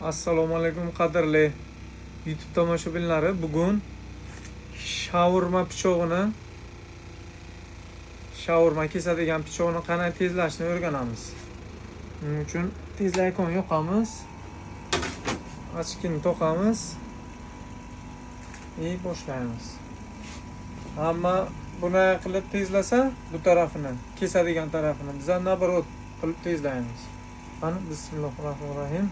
Assalomu alaykum qadrli YouTube tomoshabinlari. Bugun shaurma pichog'ini, shaurma kesadigan pichoqni qanday tezlashni o'rganamiz. Buning uchun tezlaykon yoqamiz. Ochkini to'qamiz. Boshlaymiz. Hamma buni qilib tezlasa, bu tarafini, kesadigan tarafini biz nabarot qilib tezlaymiz. Qani bismillahirrohmanirrohim.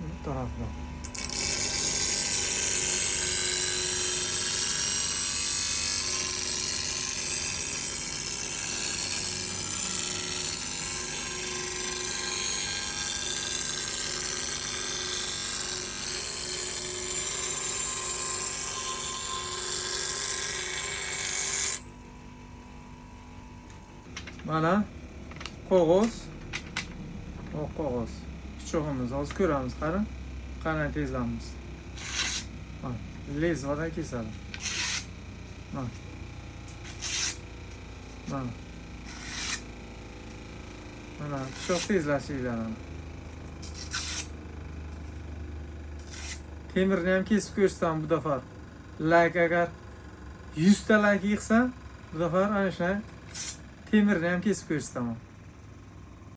Bu tarafına. Mana qog'oz, qog'oz. Pichog'imizni hozir ko'ramiz, qarang. Qanday tezlamiz. Lezvada kesadi. Mana pichoq tezlashinglar. Temirni ham kesib ko'rsam bu dafar. Agar 100 ta like yig'sa, bu dafar ana shunday temirni ham kesib ko'rsataman.